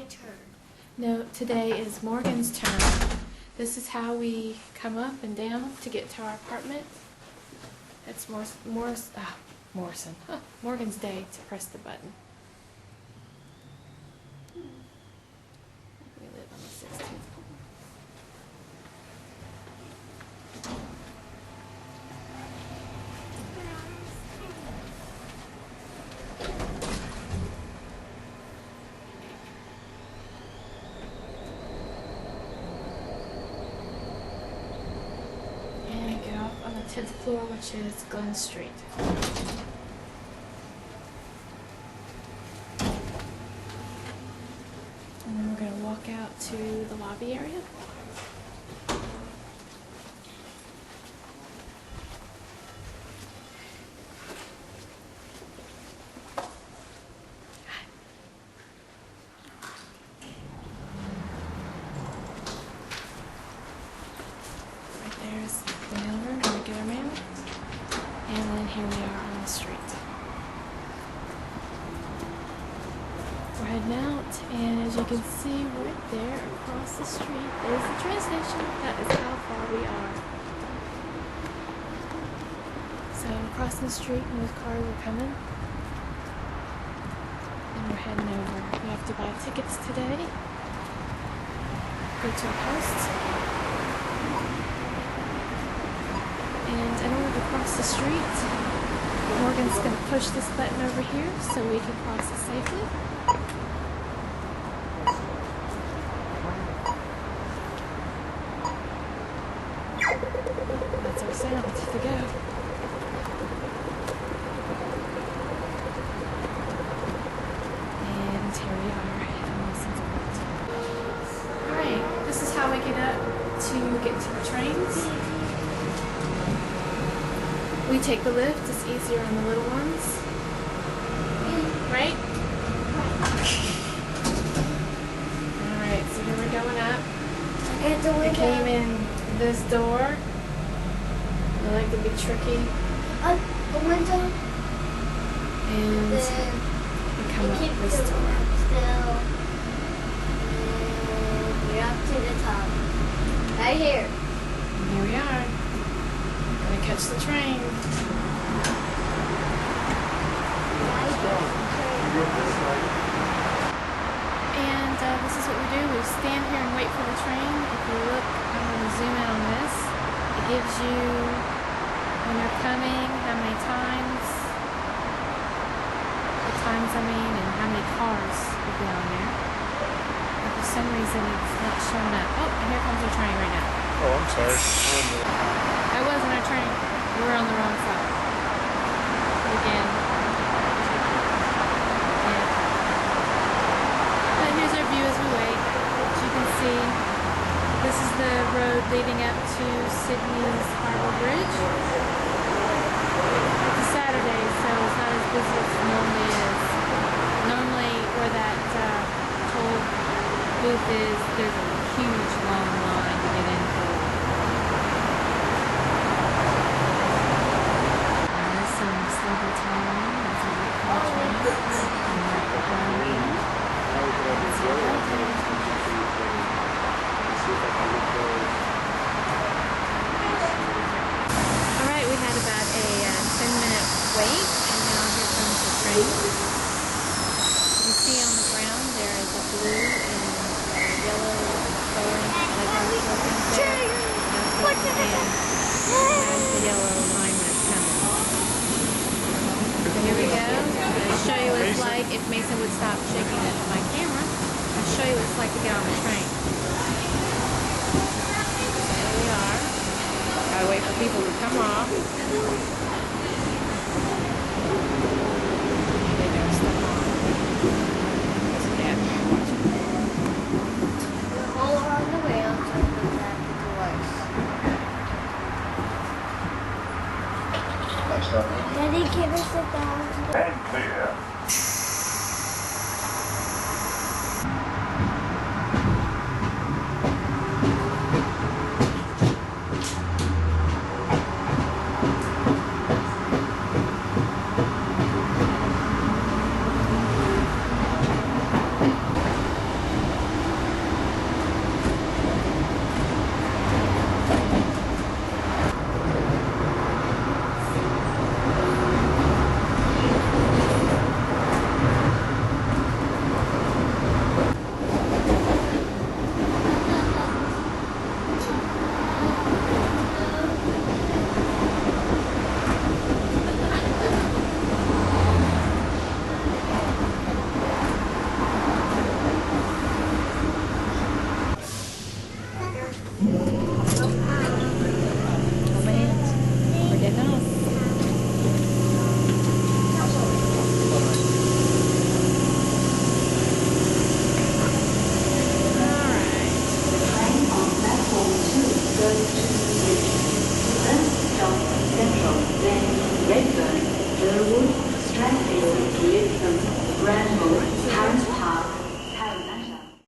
turn. No, today is Morgan's turn. This is how we come up and down to get to our apartment. It's Morrison. Morgan's day to press the button. We live on the 16th floor. On the 10th floor, which is Glen Street. And then we're going to walk out to the lobby area. Right there's the mailroom, where we get our mail. And then here we are on the street. We're heading out, and as you can see right there across the street is the train station. That is how far we are. So we're crossing the street and those cars are coming. And we're heading over. We have to buy tickets today. Go to a post. And in order to cross the street, Morgan's going to push this button over here so we can cross it safely. That's our sound to go. And here we are in Wilson's Court. Alright, this is how we get up to get to the trains. We take the lift, it's easier on the little ones. Right? Alright, so here we're going up. We came in this door. I like to be tricky. The window. And we come up this door. Still. And we're up to the top. Right here. And here we are. Gonna catch the train. And this is what we do. We stand here and wait for the train. If you look, I'm going to zoom in on this. It gives you when they're coming, how many times, and how many cars will be on there. But for some reason, it's not showing up. Oh, and here comes our train right now. Oh, I'm sorry. That wasn't our train. We were on the wrong side. Again. Yeah. But here's our view as we wait. As you can see, this is the road leading up to Sydney's Harbor Bridge. It's a Saturday, so it's not as busy as it normally is. Normally, where that toll booth is, there's a huge long line to get in. Alright, we had about a 10-minute wait, and now here comes the train. You can see on the ground there is a blue and yellow coloring, like Lego things there. And has the yellow line when it's coming. So here we go. I'm going to show you what it's like if Mason would stop shaking my camera. I'll show you what it's like to get on the train. There we are. Gotta wait for people to come off. They don't step on. All around the way until we get back to the doors. Daddy, can we sit down? And clear.